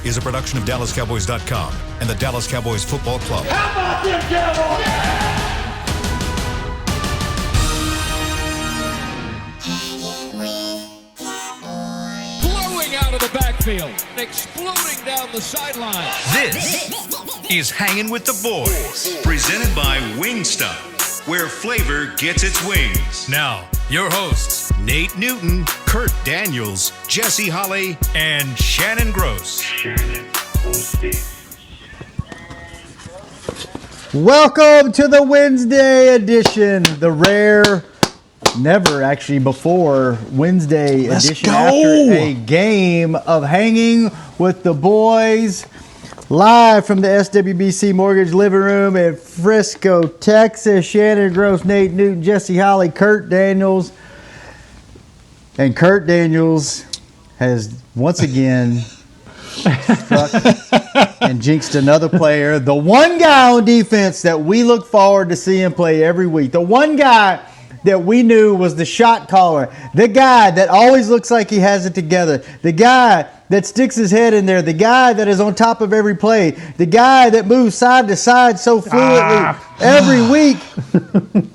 is a production of DallasCowboys.com and the Dallas Cowboys Football Club. How about them Cowboys? Blowing out of the backfield, exploding down the sideline. This is Hangin' with the Boys, presented by Wingstop, where flavor gets its wings. Now, your hosts, Nate Newton, Kurt Daniels, Jesse Holley, and Shannon Gross. Welcome to the Wednesday edition, the rare, never actually before Wednesday edition after a game of Hanging with the Boys, live from the SWBC Mortgage Living Room in Frisco, Texas. Shannon Gross, Nate Newton, Jesse Holley, Kurt Daniels. And Kurt Daniels has once again struck and jinxed another player. The one guy on defense that we look forward to seeing play every week. The one guy that we knew was the shot caller. The guy that always looks like he has it together. The guy that sticks his head in there. The guy that is on top of every play. The guy that moves side to side so fluidly every week.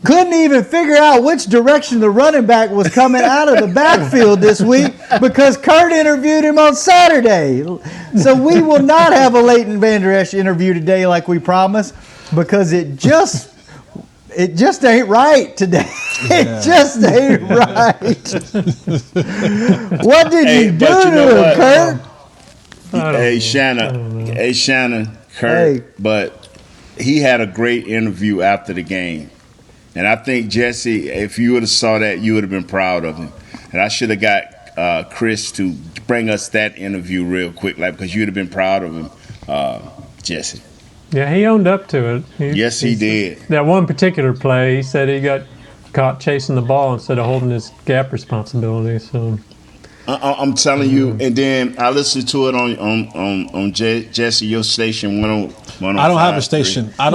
Couldn't even figure out which direction the running back was coming out of the backfield this week because Kurt interviewed him on Saturday. So we will not have a Leighton Vander Esch interview today like we promised because it just ain't right today. It just ain't right. What did you do to him, Kurt? Hey, Shannon, Kurt. Hey. But he had a great interview after the game. And I think, Jesse, if you would have saw that, you would have been proud of him. And I should have got Chris to bring us that interview real quick, because you'd have been proud of him, Jesse. Yeah, he owned up to it. Yes, he did. That one particular play, he said he got caught chasing the ball instead of holding his gap responsibility. So I'm telling you, and then I listened to it on Jesse, your station, 105. I don't have a station. I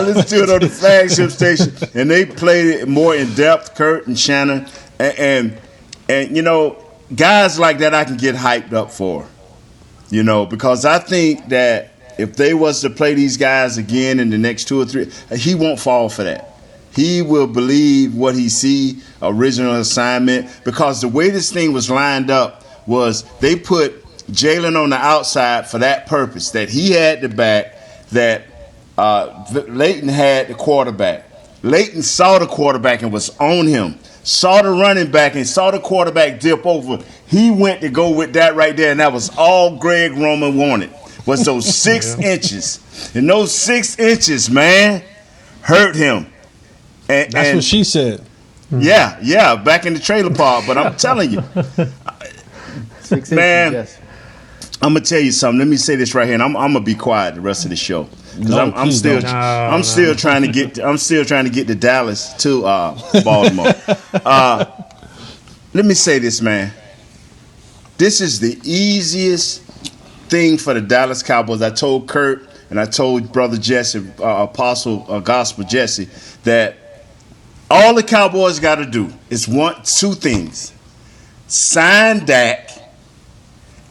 listened to it on the flagship station, and they played it more in depth, Kurt and Shannon, and you know, guys like that I can get hyped up for. You know, because I think that if they was to play these guys again in the next 2 or 3, he won't fall for that. He will believe what he see, original assignment, because the way this thing was lined up was they put Jalen on the outside for that purpose, that he had the back, that Leighton had the quarterback. Leighton saw the quarterback and was on him. Saw the running back and saw the quarterback dip over. He went to go with that right there, and that was all Greg Roman wanted, was those 6 inches. And those 6 inches, man, hurt him. That's what she said. Yeah, back in the trailer park. But I'm telling you, 6 man, inches, yes. I'm going to tell you something. Let me say this right here, and I'm going to be quiet the rest of the show. Because I'm still trying to get to Dallas to Baltimore. Let me say this, man. This is the easiest thing for the Dallas Cowboys. I told Kurt and I told Brother Jesse, Apostle Gospel Jesse, that all the Cowboys got to do is 2 things: sign Dak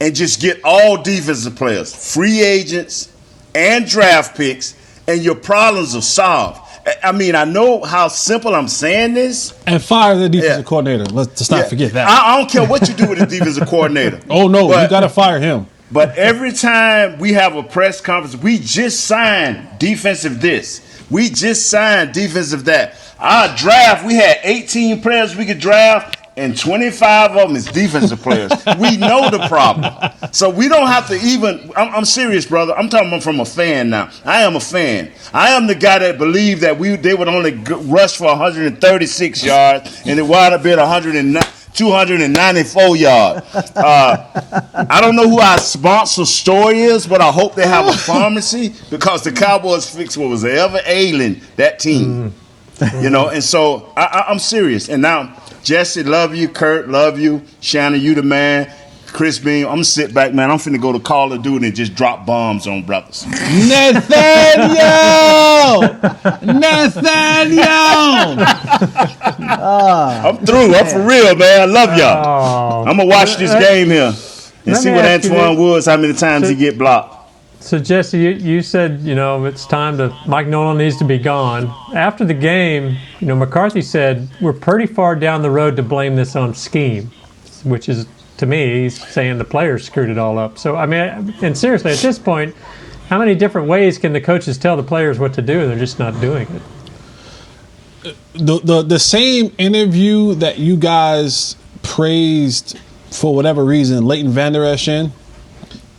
and just get all defensive players, free agents and draft picks, and your problems are solved. I mean, I know how simple I'm saying this. And fire the defensive coordinator. Let's not forget that. I don't care what you do with the defensive coordinator. Oh, no, you got to fire him. But every time we have a press conference, we just signed defensive this. We just signed defensive that. Our draft, we had 18 players we could draft, and 25 of them is defensive players. We know the problem. So we don't have to even – I'm serious, brother. I'm talking from a fan now. I am a fan. I am the guy that believed that they would only rush for 136 yards, and it wound up being 294 yards. I don't know who our sponsor store is, but I hope they have a pharmacy because the Cowboys fixed what was ever ailing that team. You know, and so I'm serious. And now – Jesse, love you. Kurt, love you. Shannon, you the man. Chris Beam, I'm gonna sit back, man. I'm finna go to Call of Duty and just drop bombs on brothers. Nathaniel! I'm through. I'm for real, man. I love y'all. Oh. I'm gonna watch this game here and see what Antoine Woods, how many times he get blocked. So, Jesse, you said, it's time Mike Nolan needs to be gone. After the game, McCarthy said, we're pretty far down the road to blame this on scheme, which is, to me, he's saying the players screwed it all up. So, I mean, and seriously, at this point, how many different ways can the coaches tell the players what to do and they're just not doing it? The same interview that you guys praised for whatever reason, Leighton Vander Esch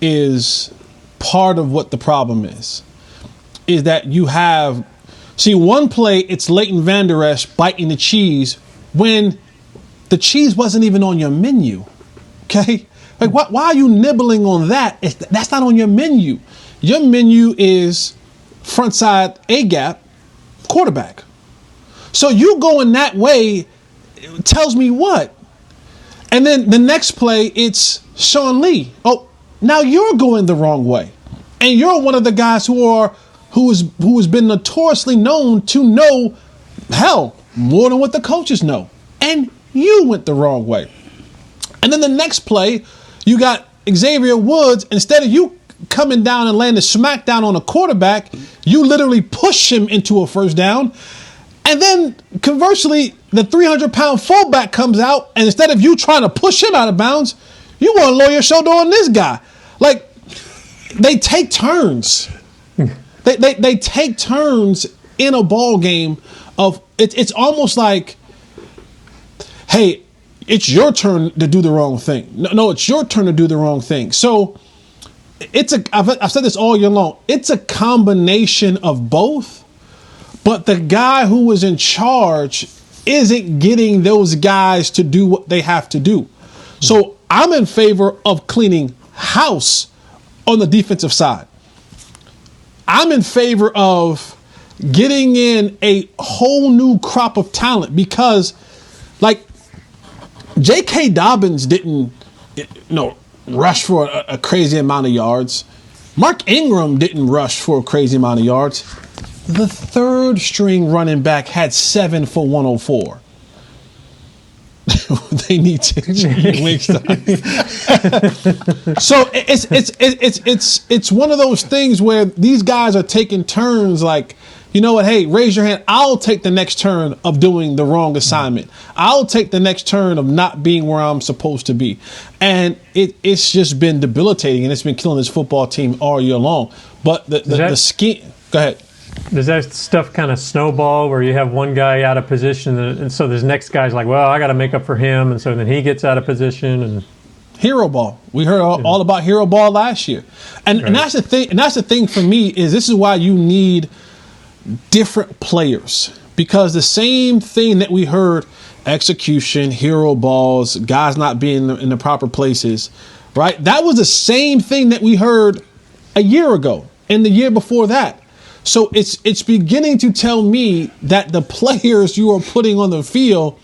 is part of what the problem is that you have, one play, it's Leighton Vander Esch biting the cheese when the cheese wasn't even on your menu. Okay? Like, why are you nibbling on that? That's not on your menu. Your menu is front side A-gap quarterback. So you going that way tells me what? And then the next play, it's Sean Lee. Oh, now you're going the wrong way. And you're one of the guys who has been notoriously known to know, hell, more than what the coaches know. And you went the wrong way. And then the next play, you got Xavier Woods. Instead of you coming down and landing smack down on a quarterback, you literally push him into a first down. And then conversely, the 300-pound fullback comes out, and instead of you trying to push him out of bounds, you want to lower your shoulder on this guy. Like, they take turns. They take turns in a ball game of it's almost like, hey, it's your turn to do the wrong thing. No, it's your turn to do the wrong thing. So I've said this all year long. It's a combination of both, but the guy who was in charge isn't getting those guys to do what they have to do. So I'm in favor of cleaning house on the defensive side. I'm in favor of getting in a whole new crop of talent because, like, J.K. Dobbins didn't, rush for a crazy amount of yards. Mark Ingram didn't rush for a crazy amount of yards. The third string running back had 7 for 104. They need to So it's one of those things where these guys are taking turns. Like, you know what? Hey, raise your hand. I'll take the next turn of doing the wrong assignment. I'll take the next turn of not being where I'm supposed to be. And it's just been debilitating, and it's been killing this football team all year long. But the scheme. Go ahead. Does that stuff kind of snowball where you have one guy out of position and so this next guy's like, well, I got to make up for him, and so then he gets out of position and hero ball. We heard all about hero ball last year, and that's the thing. And that's the thing for me is this is why you need different players, because the same thing that we heard, execution, hero balls, guys not being in the proper places, right? That was the same thing that we heard a year ago and the year before that. So it's beginning to tell me that the players you are putting on the field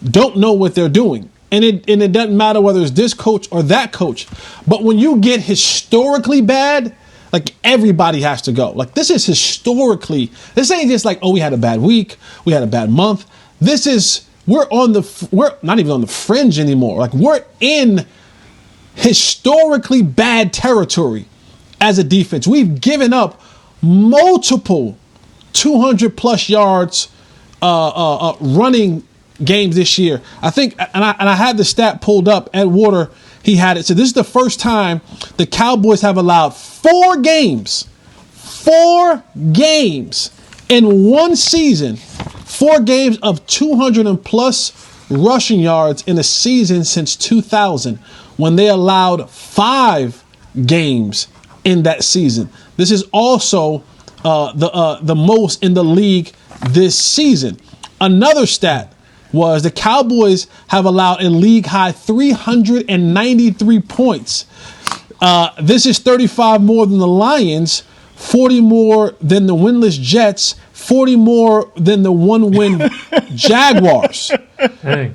don't know what they're doing. And it doesn't matter whether it's this coach or that coach. But when you get historically bad, like, everybody has to go. Like, this is historically, this ain't just like, oh, we had a bad week, we had a bad month. This is, we're not even on the fringe anymore. Like, we're in historically bad territory as a defense. We've given up multiple 200-plus yards running games this year. I think, and I had the stat pulled up. Ed Water, he had it. So this is the first time the Cowboys have allowed 4 games in one season, 4 games of 200-plus rushing yards in a season since 2000, when they allowed 5 games in that season. This is also the most in the league this season. Another stat was the Cowboys have allowed a league-high 393 points. This is 35 more than the Lions, 40 more than the winless Jets, 40 more than the one-win Jaguars. Hey.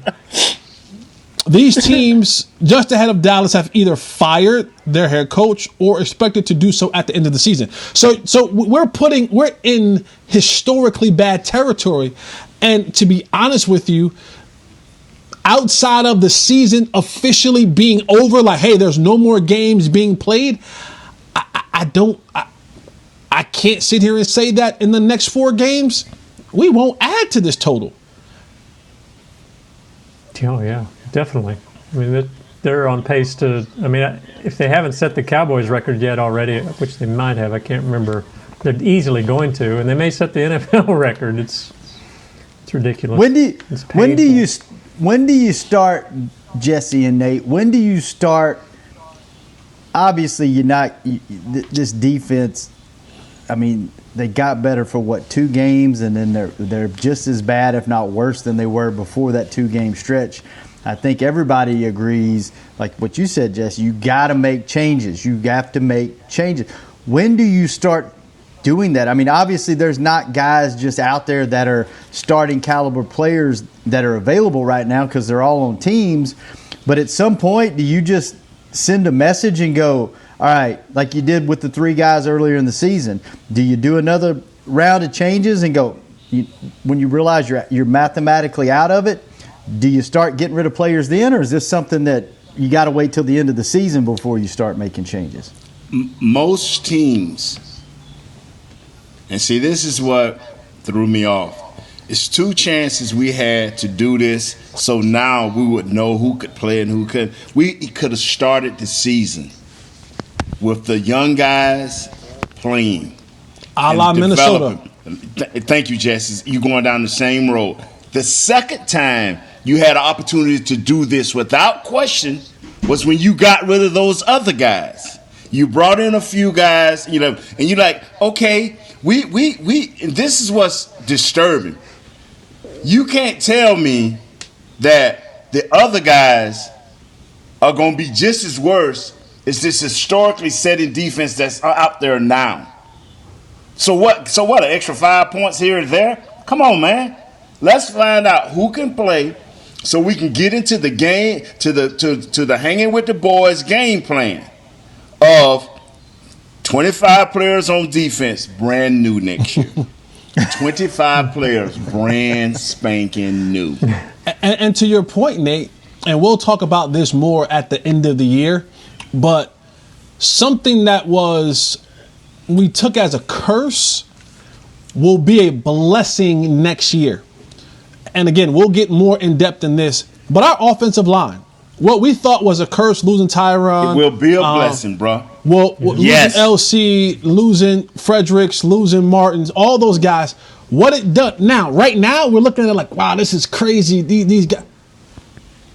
These teams just ahead of Dallas have either fired their head coach or expected to do so at the end of the season. So we're in historically bad territory. And to be honest with you, outside of the season officially being over, like, hey, there's no more games being played, I can't sit here and say that in the next 4 games we won't add to this total. Oh, yeah, definitely. I mean, they're on pace to, I mean, if they haven't set the Cowboys record yet already, which they might have, I can't remember, they're easily going to, and they may set the NFL record. It's ridiculous. When do you start, Jesse and Nate, when do you start, obviously this defense, I mean, they got better for 2 games, and then they're just as bad, if not worse, than they were before that 2-game stretch. I think everybody agrees, like what you said, Jesse, you got to make changes. You have to make changes. When do you start doing that? I mean, obviously there's not guys just out there that are starting caliber players that are available right now because they're all on teams. But at some point, do you just send a message and go, all right, like you did with the 3 guys earlier in the season, do you do another round of changes and go, when you realize you're mathematically out of it, do you start getting rid of players then, or is this something that you got to wait till the end of the season before you start making changes? Most teams, and see, this is what threw me off. It's 2 chances we had to do this, so now we would know who could play and who couldn't. We could have started the season with the young guys playing. A la Minnesota. Thank you, Jesse. You're going down the same road. The second time you had an opportunity to do this without question was when you got rid of those other guys. You brought in a few guys, and you're like, okay, we and this is what's disturbing. You can't tell me that the other guys are going to be just as worse as this historically setting defense that's out there now. So what? An extra 5 points here or there? Come on, man. Let's find out who can play so we can get into the game, to the hanging with the boys game plan of 25 players on defense, brand new next year. 25 players, brand spanking new. And to your point, Nate, and we'll talk about this more at the end of the year, but something that we took as a curse will be a blessing next year. And again, we'll get more in depth in this, but our offensive line, what we thought was a curse, losing Tyron. It will be a blessing, bro. Well, yes. Losing LC, losing Fredericks, losing Martins, all those guys. What it done now? Right now, we're looking at it like, wow, this is crazy. These guys,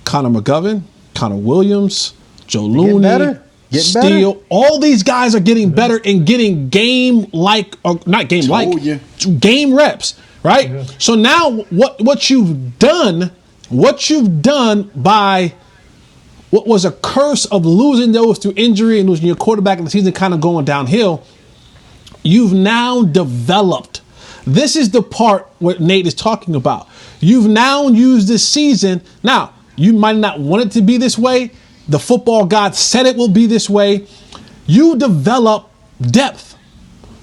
Connor McGovern, Connor Williams, Joe Looney, Steele. All these guys are getting better and getting game reps. Right? Yeah. So now what you've done by what was a curse of losing those through injury and losing your quarterback in the season kind of going downhill, you've now developed. This is the part what Nate is talking about. You've now used this season. Now, you might not want it to be this way. The football god said it will be this way. You develop depth.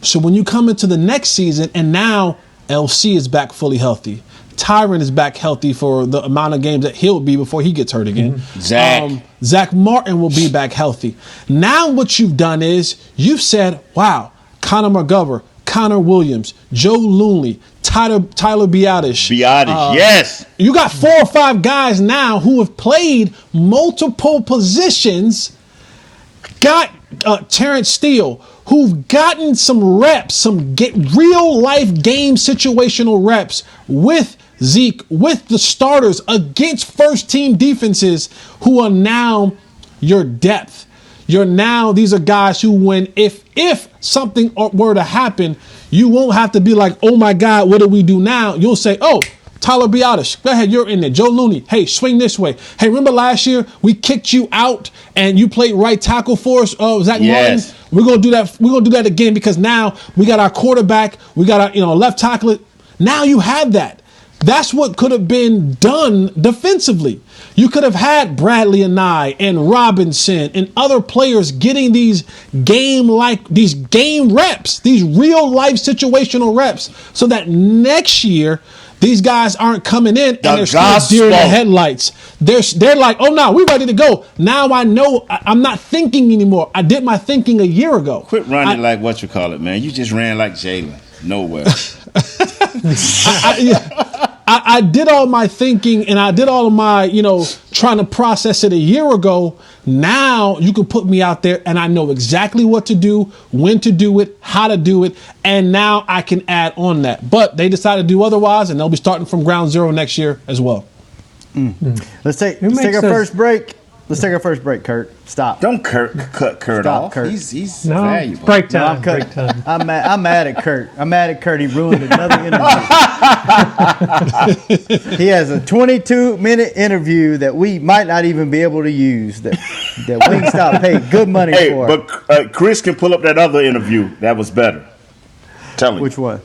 So when you come into the next season and now LC is back fully healthy. Tyron is back healthy for the amount of games that he'll be before he gets hurt again. Zach Martin will be back healthy. Now what you've done is you've said, wow, Connor McGovern, Connor Williams, Joe Looney, Tyler Biadasz. Yes. You got 4 or 5 guys now who have played multiple positions, got Terrence Steele, who've gotten some reps, some real life game situational reps with Zeke, with the starters against first team defenses who are now your depth. These are guys who, when if something were to happen, you won't have to be like, oh my God, what do we do now? You'll say, oh, Tyler Biadasz, go ahead, you're in there. Joe Looney, hey, swing this way. Hey, remember last year we kicked you out and you played right tackle for us, Zach Martin? We're gonna do that. We're gonna do that again because now we got our quarterback, we got our left tackle. Now you have that. That's what could have been done defensively. You could have had Bradley and Robinson and other players getting these game reps, these real life situational reps, so that next year these guys aren't coming in and they're still deer in the headlights. They're like, oh no, we're ready to go. Now I know I'm not thinking anymore. I did my thinking a year ago. Quit running like what you call it, man. You just ran like Jalen. Nowhere. I did all my thinking and I did all of my, trying to process it a year ago. Now you can put me out there and I know exactly what to do, when to do it, how to do it. And now I can add on that. But they decided to do otherwise and they'll be starting from ground zero next year as well. Let's take our first break. Let's take our first break, Kurt. Stop. Don't cut Kurt off. Kurt. He's no, valuable. Break time. No, break time. I'm mad at Kurt. I'm mad at Kurt. He ruined another interview. He has a 22-minute interview that we might not even be able to use. That Wingstop paid good money for. But Chris can pull up that other interview. That was better. Tell him. Which one?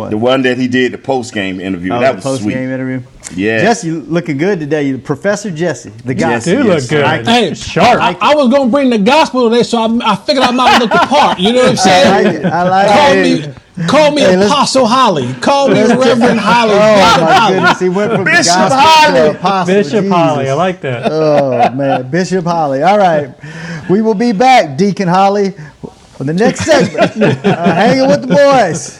The one that he did, the post-game interview. That was sweet. Post-game interview? Yeah. Jesse looking good today. Professor Jesse, the guy. You do look good. Hey, sharp. I was going to bring the gospel today, so I figured I might look the part. You know what I'm saying? I like it. Call me Apostle Holly. Call me Reverend Holly. Oh, my goodness. He went from Bishop the gospel Holly. to apostle. Bishop Jesus. Holly. I like that. Oh, man. Bishop Holly. All right. We will be back, Deacon Holly, for the next segment. Hanging with the boys.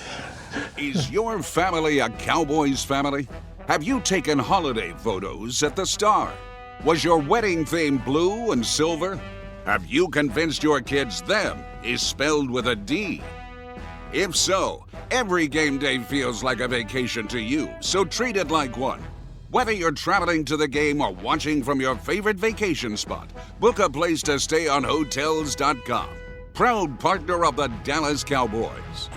Is your family a Cowboys family? Have you taken holiday photos at the Star? Was your wedding theme blue and silver? Have you convinced your kids them is spelled with a D? If so, every game day feels like a vacation to you, so treat it like one. Whether you're traveling to the game or watching from your favorite vacation spot, book a place to stay on Hotels.com. Proud partner of the Dallas Cowboys.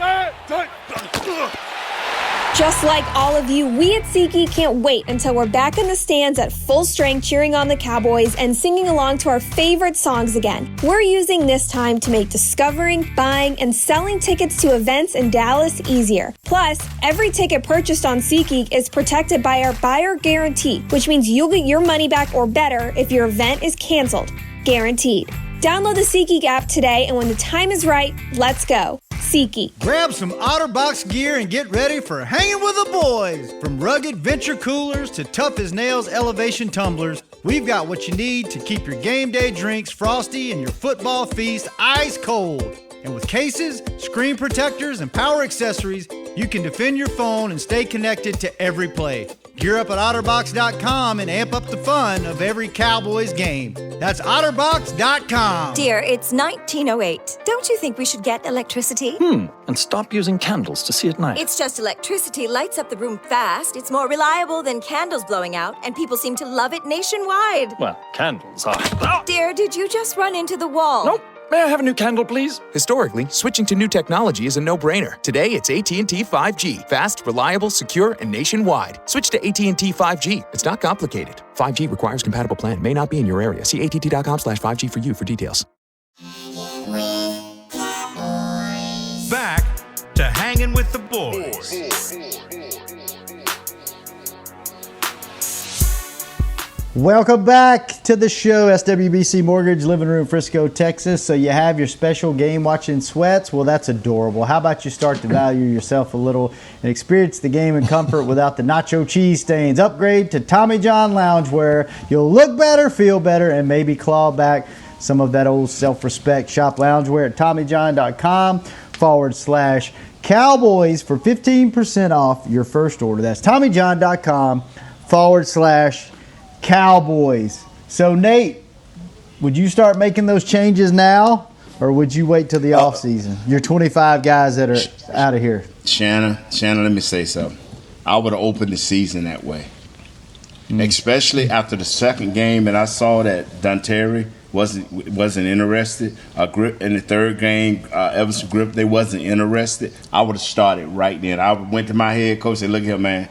Just like all of you, we at SeatGeek can't wait until we're back in the stands at full strength cheering on the Cowboys and singing along to our favorite songs again. We're using this time to make discovering, buying, and selling tickets to events in Dallas easier. Plus, every ticket purchased on SeatGeek is protected by our buyer guarantee, which means you'll get your money back or better if your event is canceled. Guaranteed. Download the SeatGeek app today, and when the time is right, let's go. SeatGeek. Grab some OtterBox gear and get ready for Hanging with the Boys. From rugged venture coolers to tough as nails elevation tumblers, we've got what you need to keep your game day drinks frosty and your football feast ice cold. And with cases, screen protectors, and power accessories, you can defend your phone and stay connected to every play. Gear up at OtterBox.com and amp up the fun of every Cowboys game. That's OtterBox.com. Dear, it's 1908. Don't you think we should get electricity? And stop using candles to see at night. It's just electricity lights up the room fast. It's more reliable than candles blowing out, and people seem to love it nationwide. Well, candles are... Dear, did you just run into the wall? Nope. May I have a new candle, please? Historically, switching to new technology is a no-brainer. Today, it's AT&T 5G. Fast, reliable, secure, and nationwide. Switch to AT&T 5G. It's not complicated. 5G requires compatible plan. May not be in your area. See att.com/5G for you for details. Back to Hanging with the Boys. Welcome back to the show, SWBC Mortgage, Living Room, Frisco, Texas. So you have your special game watching sweats. Well, that's adorable. How about you start to value yourself a little and experience the game in comfort without the nacho cheese stains? Upgrade to Tommy John Loungewear. You'll look better, feel better, and maybe claw back some of that old self-respect. Shop loungewear at TommyJohn.com/Cowboys for 15% off your first order. That's TommyJohn.com/Cowboys. So, Nate, would you start making those changes now, or would you wait till the offseason? Your 25 guys that are out of here. Shannon, let me say something. I would have opened the season that way. Especially after the second game, and I saw that Dunterry wasn't interested. Grip in the third game, Everson Grip, they wasn't interested. I would have started right then. I went to my head coach and said, look here, man.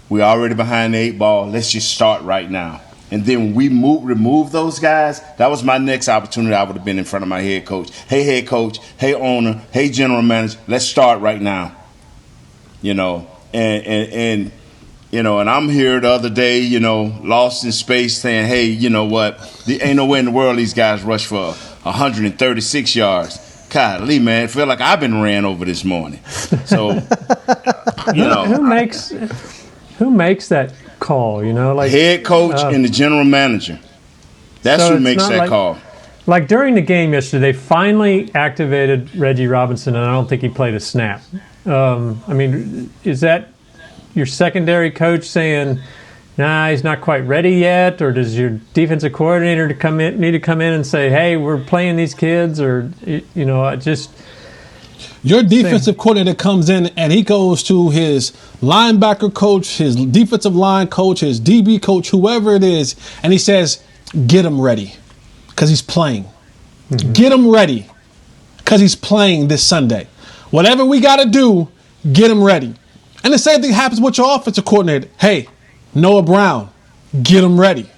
We're already behind the 8 ball. Let's just start right now. And then we remove those guys. That was my next opportunity. I would have been in front of my head coach. Hey, head coach. Hey, owner. Hey, general manager. Let's start right now. You know, and and I'm here the other day, lost in space, saying, hey, you know what? Ain't no way in the world these guys rush for 136 yards. Golly, man, I feel like I've been ran over this morning. So, Who makes that call, head coach and the general manager. That's who makes that call. Like during the game yesterday, they finally activated Reggie Robinson, and I don't think he played a snap. Is that your secondary coach saying, nah, he's not quite ready yet? Or does your defensive coordinator need to come in and say, hey, we're playing these kids? Or, your defensive coordinator comes in and he goes to his linebacker coach, his defensive line coach, his DB coach, whoever it is, and he says, get him ready because he's playing. Mm-hmm. Get him ready because he's playing this Sunday. Whatever we got to do, get him ready. And the same thing happens with your offensive coordinator. Hey, Noah Brown, get him ready.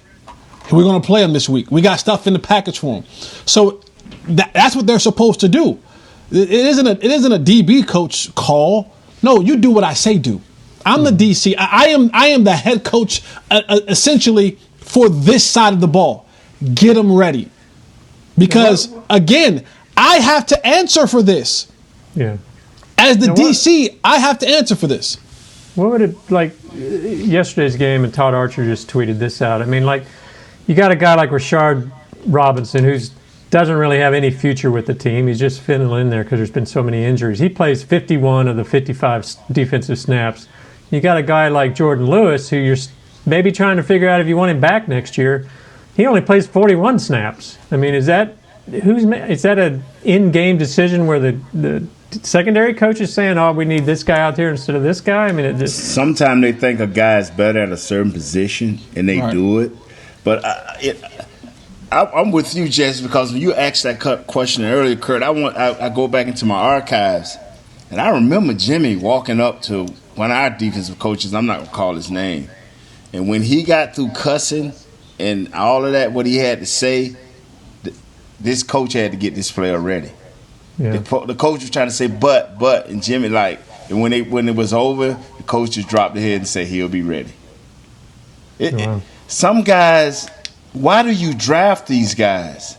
We're going to play him this week. We got stuff in the package for him. So that's what they're supposed to do. It isn't a DB coach call. No, you do what I say do. I'm the DC. I am the head coach essentially for this side of the ball. Get them ready. Because, again, I have to answer for this. Yeah. As the DC, I have to answer for this. What would it, yesterday's game, and Todd Archer just tweeted this out. You got a guy like Rashard Robinson who doesn't really have any future with the team. He's just fitting in there because there's been so many injuries. He plays 51 of the 55 defensive snaps. You got a guy like Jordan Lewis who you're maybe trying to figure out if you want him back next year. He only plays 41 snaps. Is that an in-game decision where the secondary coach is saying, "Oh, we need this guy out there instead of this guy"? Sometimes they think a guy is better at a certain position and they do it. But I'm with you, Jesse, because when you asked that question earlier, Kurt, I go back into my archives, and I remember Jimmy walking up to one of our defensive coaches. I'm not gonna call his name, and when he got through cussing and all of that, what he had to say, this coach had to get this player ready. Yeah. The coach was trying to say but, and Jimmy and when it was over, the coach just dropped the head and said he'll be ready. Some guys, why do you draft these guys?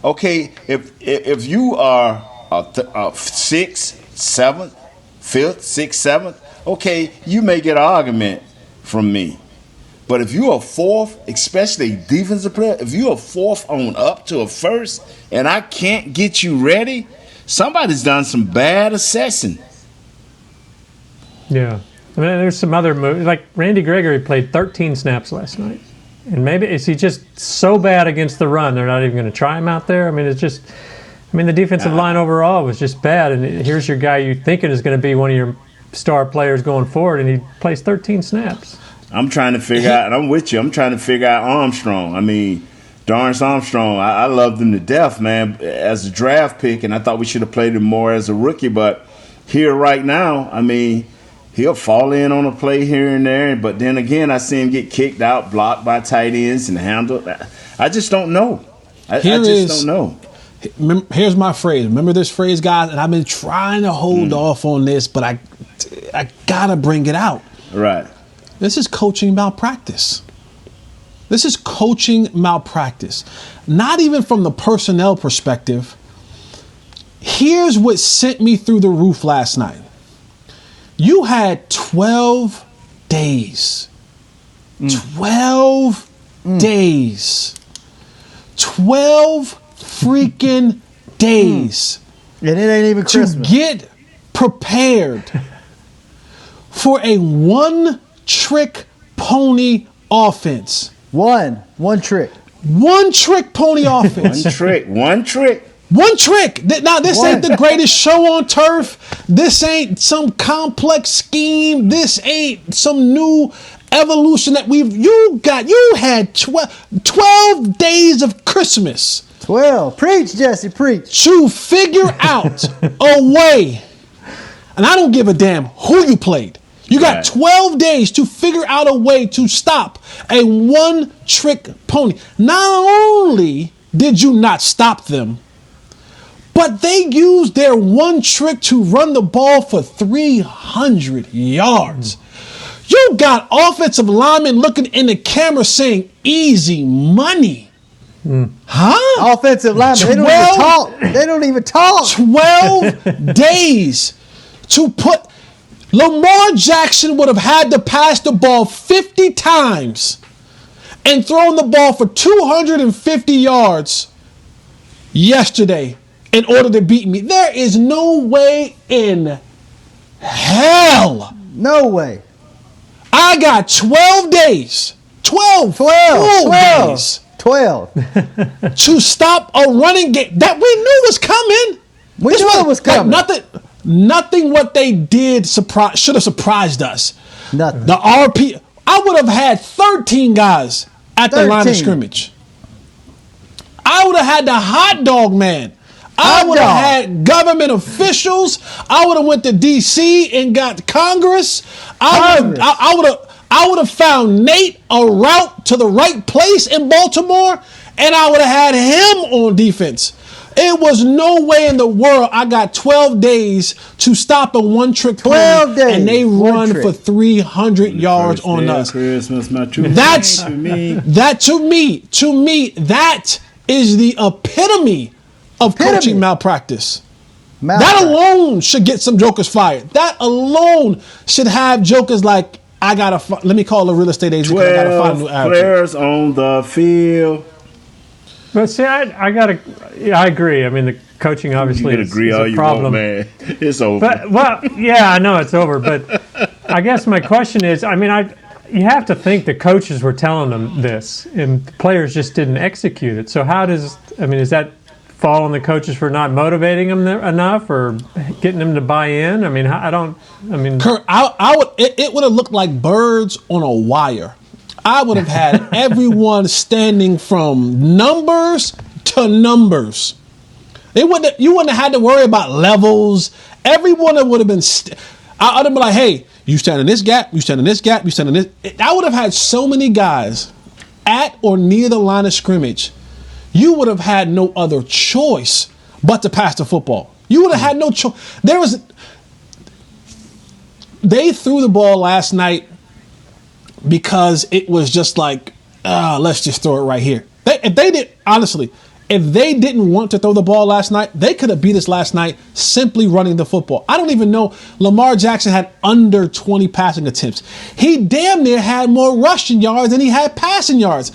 Okay, if you are a sixth, seventh, fifth, sixth, seventh, okay, you may get an argument from me. But if you're a fourth, especially defensive player, if you're a fourth on up to a first, and I can't get you ready, somebody's done some bad assessing. Yeah. There's some other moves. Like Randy Gregory played 13 snaps last night. And maybe is he just so bad against the run they're not even going to try him out there? The defensive line overall was just bad. And here's your guy you thinking is going to be one of your star players going forward, and he plays 13 snaps. I'm trying to figure out, and I'm with you, I'm trying to figure out Armstrong. Dorrance Armstrong, I loved him to death, man, as a draft pick, and I thought we should have played him more as a rookie. But here right now, he'll fall in on a play here and there, but then again, I see him get kicked out, blocked by tight ends, and handled. I just don't know. I just don't know. Here's my phrase. Remember this phrase, guys? And I've been trying to hold off on this, but I gotta bring it out. Right. This is coaching malpractice. This is coaching malpractice. Not even from the personnel perspective. Here's what sent me through the roof last night. You had 12 days. 12 days. 12 freaking days. And it ain't even Christmas. To get prepared for a one-trick pony offense. One trick. One-trick pony offense. One trick. Now, this ain't the greatest show on turf. This ain't some complex scheme. This ain't some new evolution that you had 12 days of Christmas. 12. Preach, Jesse, preach. To figure out a way. And I don't give a damn who you played. You got 12 days to figure out a way to stop a one-trick pony. Not only did you not stop them, but they used their one trick to run the ball for 300 yards. You got offensive linemen looking in the camera saying easy money. Huh? Offensive linemen, they don't even talk. They don't even talk. 12 days to put. Lamar Jackson would have had to pass the ball 50 times and thrown the ball for 250 yards yesterday in order to beat me. There is no way in hell. No way. I got 12 days. 12 days. 12. To stop a running game that we knew was coming. We knew it was coming. Nothing what they did should have surprised us. Nothing. The RP, I would have had 13 guys at the line of scrimmage. I would have had the hot dog man. I would have had government officials. I would have went to D.C. and got Congress. I would have found Nate a route to the right place in Baltimore, and I would have had him on defense. It was no way in the world I got 12 days to stop a one-trick play, and they run for 300 yards on us. That is the epitome of coaching malpractice. That alone should get some jokers fired. That alone should have jokers like, let me call a real estate agent. 12 I gotta find a new players on the field. But see, I agree. I mean, the coaching obviously is a problem. Want, man. It's over. But, well, yeah, I know it's over. But I guess my question is, I mean, you have to think the coaches were telling them this, and the players just didn't execute it. So does that fall on the coaches for not motivating them enough or getting them to buy in? I mean, Kurt, it would have looked like birds on a wire. I would have had everyone standing from numbers to numbers. You wouldn't have had to worry about levels. Everyone would have been. I would have been like, hey, you stand in this gap, you stand in this gap, you stand in this. I would have had so many guys at or near the line of scrimmage. You would have had no other choice but to pass the football. You would have had no choice. They threw the ball last night because it was just like, let's just throw it right here. If they didn't want to throw the ball last night, they could have beat us last night simply running the football. I don't even know. Lamar Jackson had under 20 passing attempts. He damn near had more rushing yards than he had passing yards.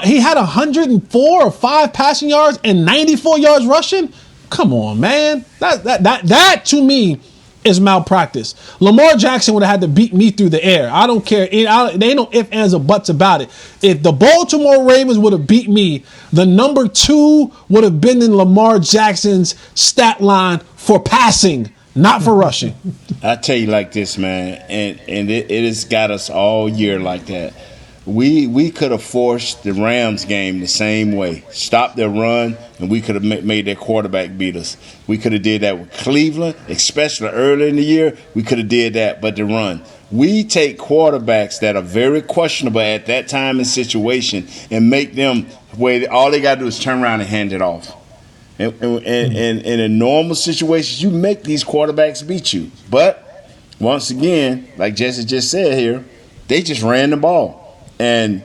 He had 104 or 5 passing yards and 94 yards rushing. Come on, man. That to me is malpractice. Lamar Jackson would have had to beat me through the air. I don't care. There ain't no ifs, ands, or buts about it. If the Baltimore Ravens would have beat me, the number 2 would have been in Lamar Jackson's stat line for passing, not for rushing. I tell you like this, man, and it has got us all year like that. We could have forced the Rams game the same way. Stopped their run, and we could have made their quarterback beat us. We could have did that with Cleveland, especially early in the year. We could have did that, but the run. We take quarterbacks that are very questionable at that time and situation and make them where all they got to do is turn around and hand it off. And in normal situations, you make these quarterbacks beat you. But once again, like Jesse just said here, they just ran the ball. And,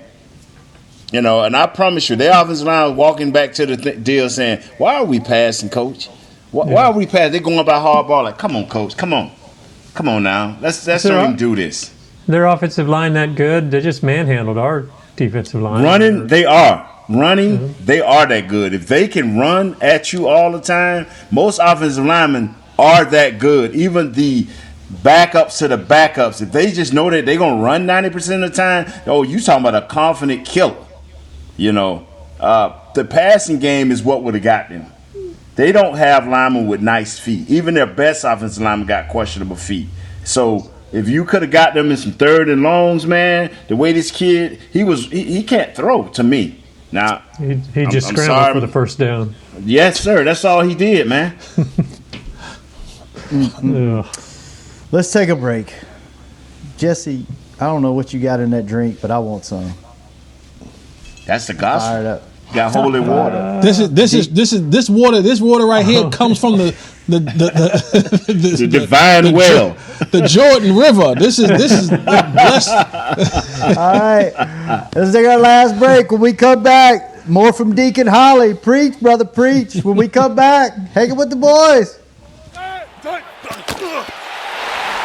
and I promise you, their offensive line was walking back to the deal saying, why are we passing, coach? Why are we passing? They're going about hardball like, come on, coach, come on. Come on now. Let's not even do this. Their offensive line that good? They just manhandled our defensive line. Running, they are. Running, they are that good. If they can run at you all the time, most offensive linemen are that good. Even the backups to the backups, if they just know that they're going to run 90% of the time, you talking about a confident killer. The passing game is what would have got them. They don't have linemen with nice feet. Even their best offensive linemen got questionable feet. So if you could have got them in some third and longs, man, the way this kid, he can't throw to me. Now he just scrambled for the first down. Yes, sir. That's all he did, man. Let's take a break. Jesse, I don't know what you got in that drink, but I want some. That's the gospel. Fired up. Got holy water. This water right here comes from the divine well. The Jordan River. This is blessed. All right. Let's take our last break. When we come back, more from Deacon Holly. Preach, brother, preach. When we come back, hanging with the boys.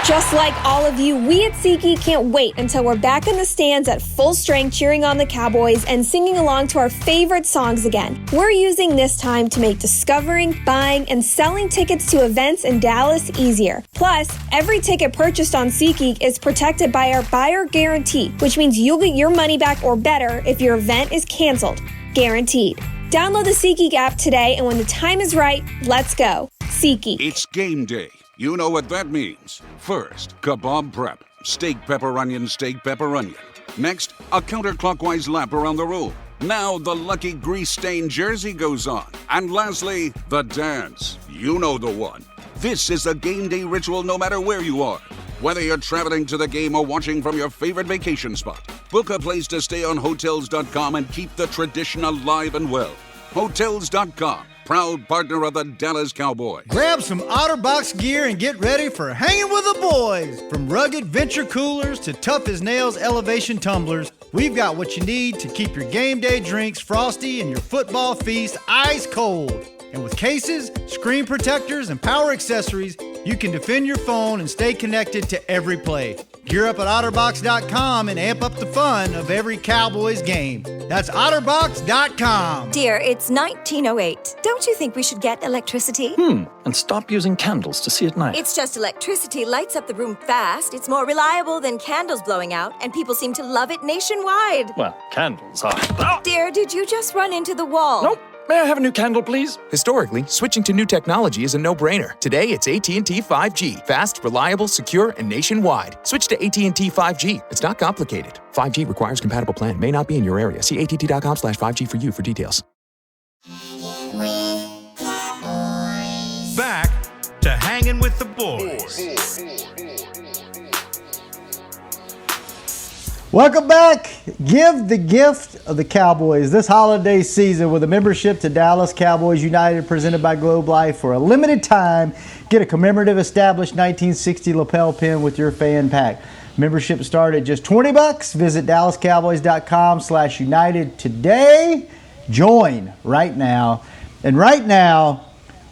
Just like all of you, we at SeatGeek can't wait until we're back in the stands at full strength cheering on the Cowboys and singing along to our favorite songs again. We're using this time to make discovering, buying, and selling tickets to events in Dallas easier. Plus, every ticket purchased on SeatGeek is protected by our buyer guarantee, which means you'll get your money back or better if your event is canceled. Guaranteed. Download the SeatGeek app today, and when the time is right, let's go. SeatGeek. It's game day. You know what that means. First, kebab prep. Steak, pepper, onion, steak, pepper, onion. Next, a counterclockwise lap around the room. Now the lucky grease-stained jersey goes on. And lastly, the dance. You know the one. This is a game day ritual no matter where you are. Whether you're traveling to the game or watching from your favorite vacation spot, book a place to stay on Hotels.com and keep the tradition alive and well. Hotels.com. Proud partner of the Dallas Cowboys. Grab some OtterBox gear and get ready for hanging with the boys. From rugged venture coolers to tough as nails elevation tumblers, we've got what you need to keep your game day drinks frosty and your football feast ice cold. And with cases, screen protectors, and power accessories, you can defend your phone and stay connected to every play. Gear up at OtterBox.com and amp up the fun of every Cowboys game. That's OtterBox.com. Dear, it's 1908. Don't you think we should get electricity? And stop using candles to see at night. It's just electricity lights up the room fast. It's more reliable than candles blowing out, and people seem to love it nationwide. Well, candles are... Dear, did you just run into the wall? Nope. May I have a new candle, please? Historically, switching to new technology is a no-brainer. Today, it's AT&T 5G. Fast, reliable, secure, and nationwide. Switch to AT&T 5G. It's not complicated. 5G requires compatible plan. May not be in your area. See att.com/5G for you for details. Back to Hanging with the Boys. Welcome back. Give the gift of the Cowboys this holiday season with a membership to Dallas Cowboys United presented by Globe Life. For a limited time, get a commemorative established 1960 lapel pin with your fan pack. Membership start at just $20. Visit DallasCowboys.com/United today. Join right now. And right now,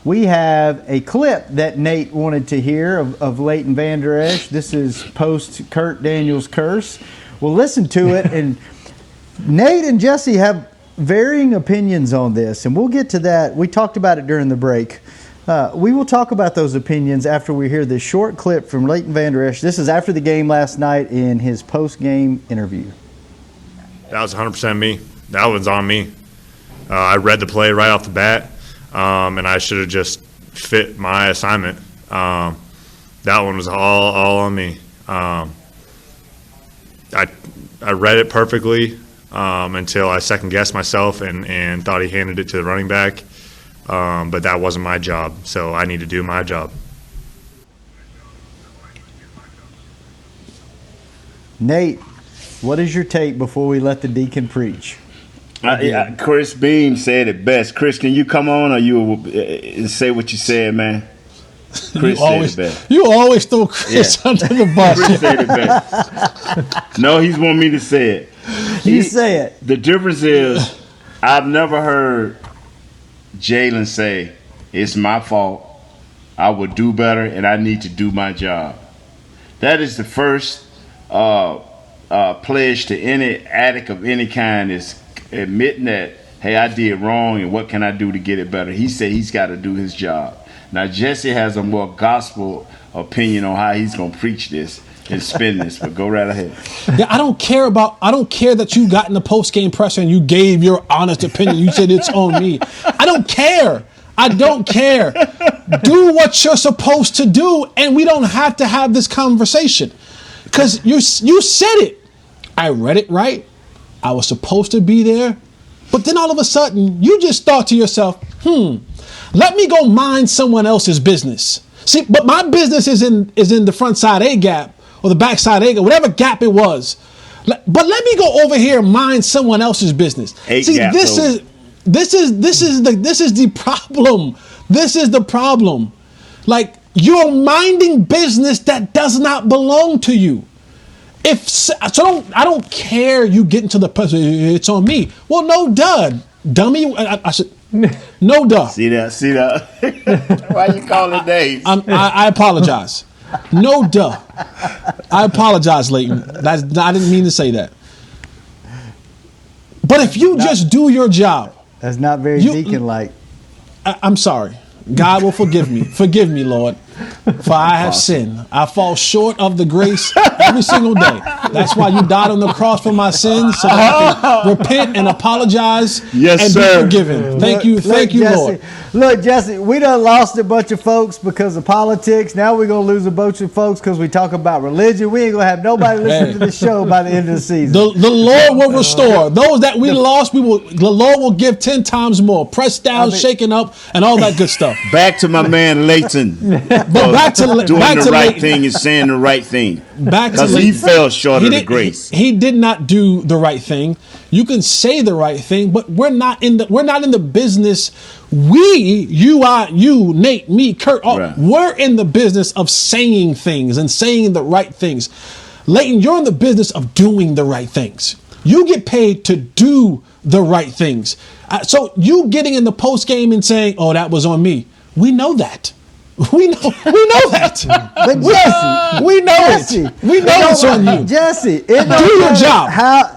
we have a clip that Nate wanted to hear of Leighton Vander Esch. This is post Kurt Daniels' curse. We'll listen to it, and Nate and Jesse have varying opinions on this, and we'll get to that. We talked about it during the break. We will talk about those opinions after we hear this short clip from Leighton Vander Esch. This is after the game last night in his post-game interview. That was 100% me. That was on me. I read the play right off the bat, and I should have just fit my assignment. That one was all on me. I read it perfectly until I second-guessed myself and thought he handed it to the running back. But that wasn't my job, so I need to do my job. Nate, what is your take before we let the deacon preach? Chris Beam said it best. Chris, can you come on or you say what you said, man? Chris said it best. You always throw Chris under the bus. Chris said it best. No, he's want me to say it. You say it. The difference is I've never heard Jalen say, it's my fault, I would do better, and I need to do my job. That is the first pledge to any addict of any kind, is admitting that, hey, I did wrong, and what can I do to get it better? He said he's got to do his job. Now, Jesse has a more gospel opinion on how he's going to preach this and spin this, but go right ahead. Yeah, I don't care that you got in the post-game presser and you gave your honest opinion. You said it's on me. I don't care. Do what you're supposed to do, and we don't have to have this conversation. Because you said it. I read it right. I was supposed to be there. But then all of a sudden, you just thought to yourself, let me go mind someone else's business. See, but my business is in the front side A gap or the back side A gap, whatever gap it was. But let me go over here and mind someone else's business. See, This is the problem. This is the problem. Like, you're minding business that does not belong to you. I don't care you get into the person. It's on me. Well, no, dummy. I should. No, duh. See that? Why you calling names? I apologize. No, duh. I apologize, Leighton. I didn't mean to say that. But if you just do your job, that's not very deacon-like. I'm sorry. God will forgive me. Forgive me, Lord, for I have sinned. I fall short of the grace every single day. That's why you died on the cross for my sins, so that I can repent and apologize and be forgiven. Thank you, Jesse, Lord. Look, Jesse, we done lost a bunch of folks because of politics. Now we're going to lose a bunch of folks because we talk about religion. We ain't going to have nobody listen to the show by the end of the season. The Lord will restore. Those that we lost, the Lord will give 10 times more. Pressed down, shaken up, and all that good stuff. Back to my man Leighton. But back to doing the right Leighton. thing and saying the right thing. Back to because he fell short of the grace. He did not do the right thing. You can say the right thing, but we're not in the business. You, Nate, me, Kurt, we're in the business of saying things and saying the right things. Leighton, you're in the business of doing the right things. You get paid to do the right things. So you getting in the post game and saying, "Oh, that was on me." We know that. We know that. But Jesse, we know it. We know it's on you. Jesse, do your job.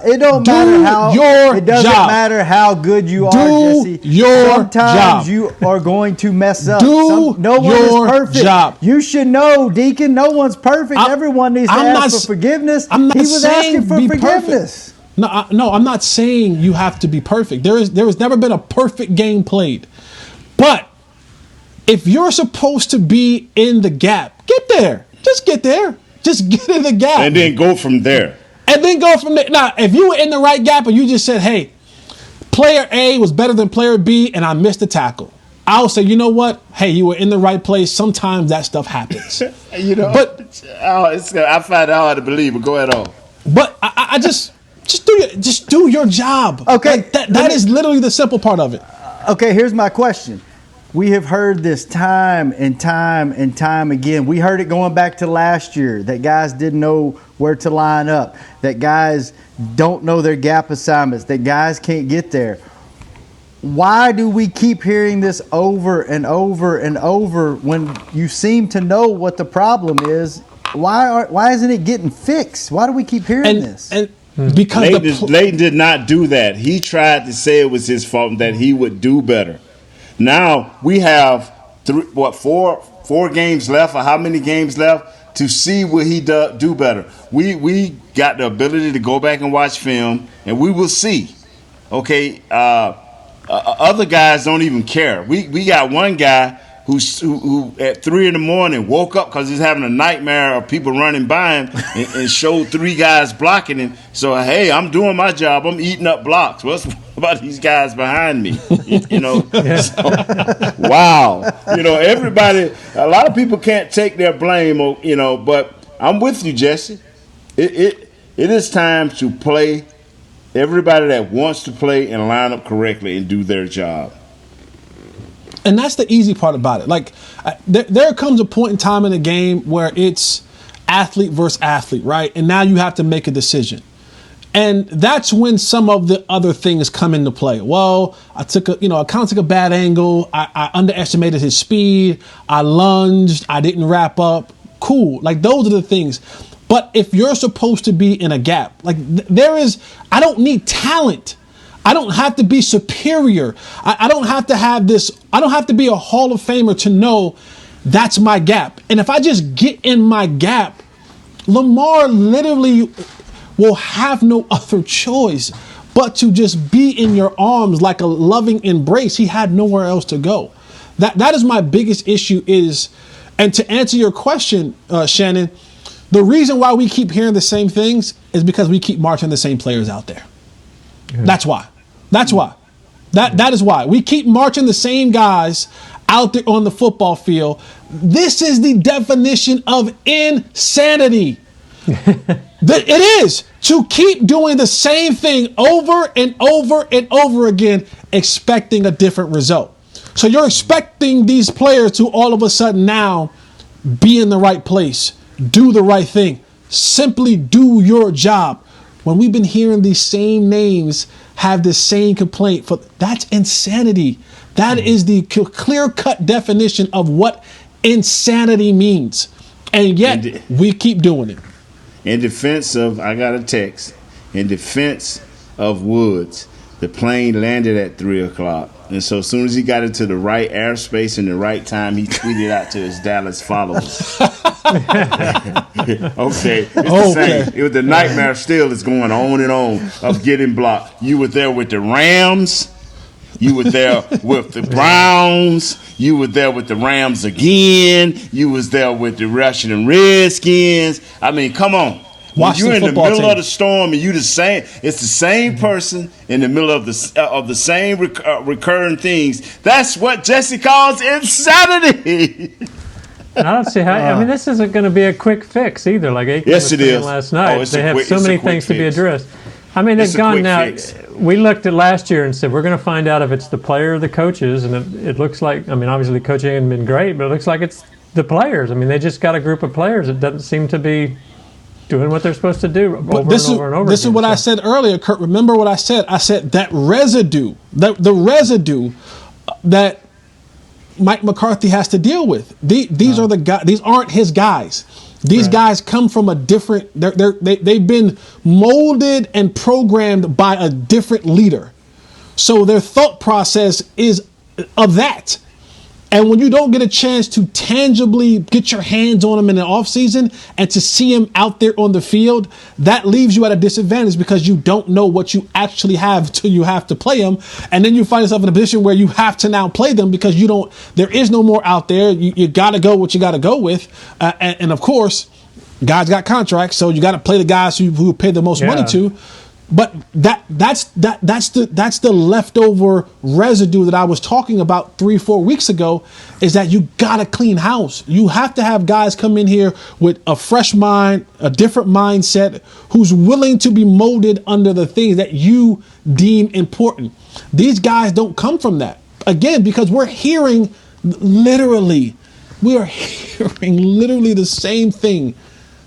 It doesn't matter how good you are, Jesse. Sometimes you are going to mess up. No one is perfect. Job. You should know, Deacon. No one's perfect. Everyone needs to ask for forgiveness. I'm not he was asking for forgiveness. Perfect. No, I'm not saying you have to be perfect. There has never been a perfect game played, but if you're supposed to be in the gap, get there. Just get there. Just get in the gap. And then go from there. Now, if you were in the right gap and you just said, "Hey, player A was better than player B and I missed the tackle," I'll say, "You know what? Hey, you were in the right place. Sometimes that stuff happens." But I find it hard to believe, but go ahead on. But I just do your job. Okay. Like that is literally the simple part of it. Okay, here's my question. We have heard this time and time and time again. We heard it going back to last year, that guys didn't know where to line up, that guys don't know their gap assignments, that guys can't get there. Why do we keep hearing this over and over and over when you seem to know what the problem is? Why isn't it getting fixed? Why do we keep hearing this? And because Leighton did not do that. He tried to say it was his fault and that he would do better. Now we have four games left, or how many games left to see what he do better. We got the ability to go back and watch film, and we will see. Okay, other guys don't even care. We got one guy who at 3 a.m. woke up because he's having a nightmare of people running by him and showed 3 guys blocking him. So, hey, I'm doing my job. I'm eating up blocks. What's about these guys behind me? So, wow. Everybody, a lot of people can't take their blame, but I'm with you, Jesse. It is time to play everybody that wants to play and line up correctly and do their job. And that's the easy part about it. Like, there comes a point in time in the game where it's athlete versus athlete, right? And now you have to make a decision. And that's when some of the other things come into play. Well, I kind of took a bad angle. I underestimated his speed. I lunged. I didn't wrap up. Cool. Like, those are the things. But if you're supposed to be in a gap, like I don't need talent. I don't have to be superior. I don't have to have this. I don't have to be a Hall of Famer to know that's my gap. And if I just get in my gap, Lamar literally will have no other choice but to just be in your arms like a loving embrace. He had nowhere else to go. That is my biggest issue is, and to answer your question, Shannon, the reason why we keep hearing the same things is because we keep marching the same players out there. Yeah. That's why. That is why. We keep marching the same guys out there on the football field. This is the definition of insanity. It is. To keep doing the same thing over and over and over again expecting a different result. So you're expecting these players to all of a sudden now be in the right place, do the right thing, simply do your job. When we've been hearing these same names have the same complaint, that's insanity. That is the clear-cut definition of what insanity means. And yet, we keep doing it. In defense of, I got a text, in defense of Woods, the plane landed at 3 o'clock. And so as soon as he got into the right airspace and the right time, he tweeted out to his Dallas followers. Okay. It's the same. It was the nightmare still is going on and on of getting blocked. You were there with the Rams. You were there with the Browns. You were there with the Rams again. You was there with the Russian Redskins. I mean, come on. When you're in the middle of the storm and you the same, it's the same person in the middle of the same recurring things. That's what Jesse calls insanity. I don't see how. I mean, this isn't going to be a quick fix either. Like Aiken was saying last night, they have so many things to be addressed. I mean, they've gone now. We looked at last year and said we're going to find out if it's the player or the coaches, and it looks like. I mean, obviously coaching hasn't been great, but it looks like it's the players. I mean, they just got a group of players that doesn't seem to be doing what they're supposed to do over and over. This is what I said earlier, Kurt. Remember what I said? I said that residue, the residue that Mike McCarthy has to deal with. These are the guys. These aren't his guys. These guys come from a different. They've been molded and programmed by a different leader, so their thought process is of that. And when you don't get a chance to tangibly get your hands on them in the offseason and to see them out there on the field, that leaves you at a disadvantage because you don't know what you actually have till you have to play them. And then you find yourself in a position where you have to now play them because there is no more out there. You got to go what you got to go with. And of course, guys got contracts, so you got to play the guys who pay the most money to. But that's the leftover residue that I was talking about 3-4 weeks ago, is that you gotta clean house. You have to have guys come in here with a fresh mind, a different mindset, who's willing to be molded under the things that you deem important. These guys don't come from that. Again, because we're hearing literally the same thing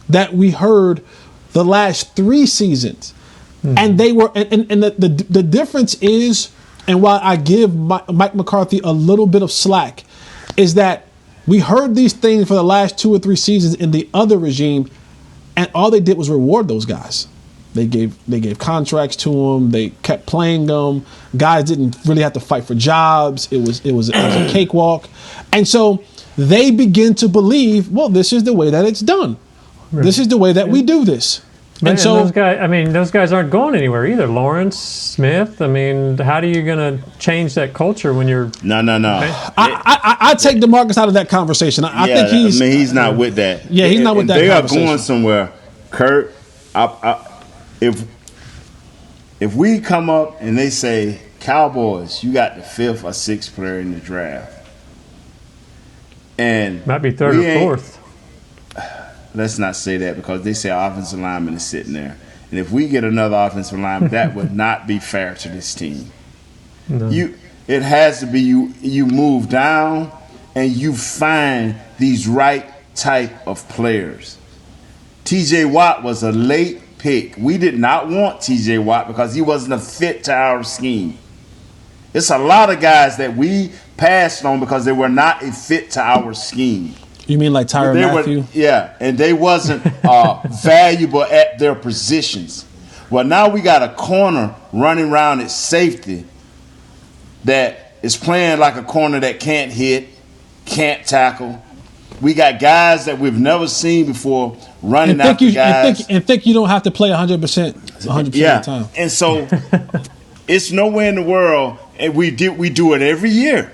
that we heard the last 3 seasons. And they were, and the difference is, and while I give Mike McCarthy a little bit of slack, is that we heard these things for the last 2 or 3 seasons in the other regime, and all they did was reward those guys. They gave contracts to them. They kept playing them. Guys didn't really have to fight for jobs. It was a cakewalk, and so they begin to believe, well, this is the way that it's done. Right. This is the way that we do this. And so those guys aren't going anywhere either. Lawrence, Smith. I mean, how are you going to change that culture when you're? No. Okay? I take DeMarcus out of that conversation. I think he's not with that. Yeah, he's not with that. They are going somewhere, Kurt. If we come up and they say, Cowboys, you got the 5th or 6th player in the draft, and might be 3rd or 4th. Let's not say that, because they say our offensive lineman is sitting there. And if we get another offensive lineman, that would not be fair to this team. No. It has to be you move down and you find these right type of players. T.J. Watt was a late pick. We did not want T.J. Watt because he wasn't a fit to our scheme. It's a lot of guys that we passed on because they were not a fit to our scheme. You mean like Tyrann Mathieu? And they wasn't valuable at their positions. Well, now we got a corner running around at safety that is playing like a corner that can't hit, can't tackle. We got guys that we've never seen before running after guys. And think you don't have to play 100% of the time. And so it's nowhere in the world, and we do it every year.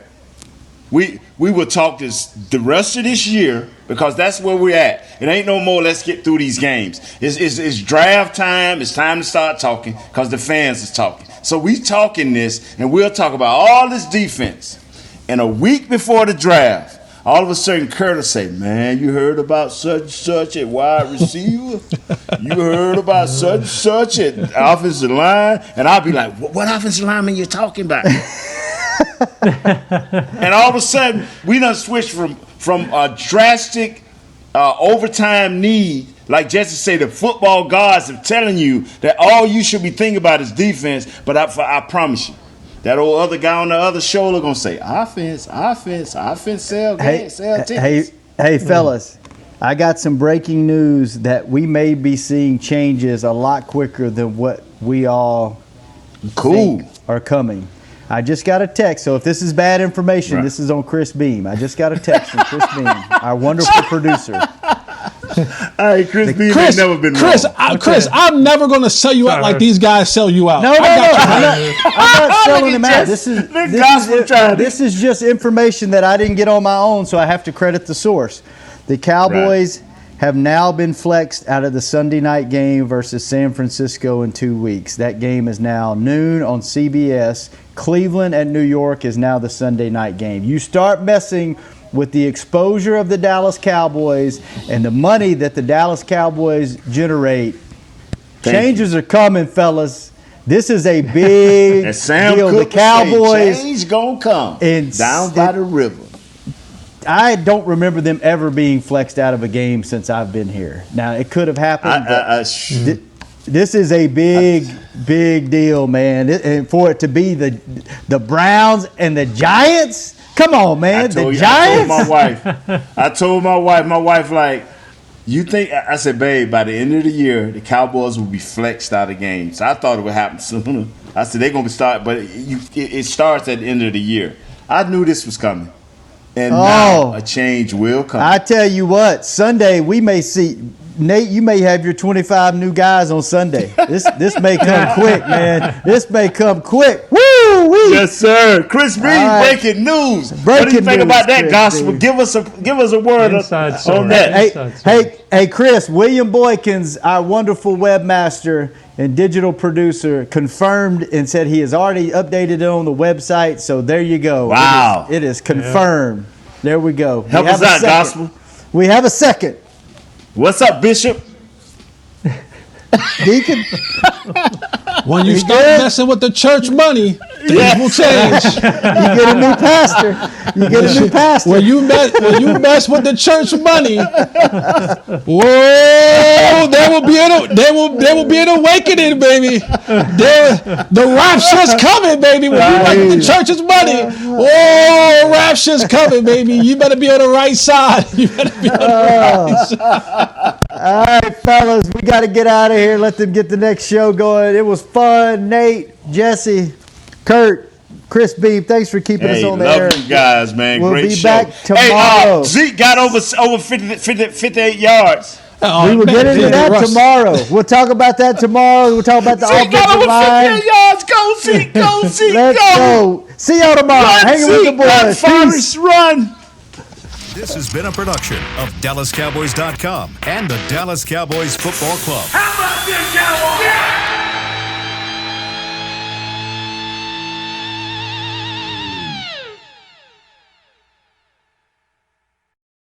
We will talk this the rest of this year, because that's where we're at. It ain't no more let's get through these games. It's draft time. It's time to start talking because the fans is talking. So we talking this, and we'll talk about all this defense. And a week before the draft, all of a sudden Kurt will say, man, you heard about such and such at wide receiver? You heard about such and such at offensive line? And I'll be like, what offensive lineman you talking about? And all of a sudden, we done switched from a drastic overtime need, like Jesse said, the football gods are telling you that all you should be thinking about is defense, but I promise you, that old other guy on the other shoulder gonna say, offense, sell tickets. Hey, fellas, I got some breaking news that we may be seeing changes a lot quicker than what we all think are coming. I just got a text, so if this is bad information, this is on Chris Beam. I just got a text from Chris Beam, our wonderful producer. Hey, Chris Beam ain't never been Chris, wrong. Chris, I'm never going to sell you out like these guys sell you out. No, I'm not selling him out. This is just information that I didn't get on my own, so I have to credit the source. The Cowboys have now been flexed out of the Sunday night game versus San Francisco in 2 weeks. That game is now noon on CBS. Cleveland and New York is now the Sunday night game. You start messing with the exposure of the Dallas Cowboys and the money that the Dallas Cowboys generate. Changes are coming, fellas. This is a big deal. The Cowboys, change gonna come down by the river. I don't remember them ever being flexed out of a game since I've been here. Now, it could have happened. This is a big deal, man. And for it to be the Browns and the Giants, come on, man. The Giants. I told my wife, like, you think? I said, babe, by the end of the year, the Cowboys will be flexed out of games. I thought it would happen sooner. I said they're gonna start, but it starts at the end of the year. I knew this was coming. And now a change will come. I tell you what, Sunday we may see, Nate, you may have your 25 new guys on Sunday. This may come quick, man. This may come quick. Woo-wee. Yes, sir. Chris Beam, breaking news. What do you think about that, Gospel? Give us a word on that. Hey, Chris, William Boykins, our wonderful webmaster and digital producer, confirmed and said he has already updated it on the website. So there you go. Wow. It is confirmed. Yeah. There we go. Help us out, Gospel. We have a second. What's up, Bishop? Deacon? When you start messing with the church money, things will change. You get a new pastor. When you mess with the church money, whoa, there will be an awakening, baby. The rapture's coming, baby. When you mess with the church's money, oh, rapture's coming, baby. You better be on the right side. All right, fellas, we got to get out of here. Let them get the next show going. It was fun. Nate, Jesse, Kurt, Chris Beam, thanks for keeping us on the air. Love you guys, man. We'll Great be show. back tomorrow. Hey, Zeke got over 58 yards. We will get into that tomorrow. We'll talk about that tomorrow. We'll talk about the Zeke offensive line. 58 yards. Go, Zeke. Go, Zeke. Let's go. See y'all tomorrow. Hanging with the boys. Peace. Run. This has been a production of DallasCowboys.com and the Dallas Cowboys Football Club. How about this, Cowboys?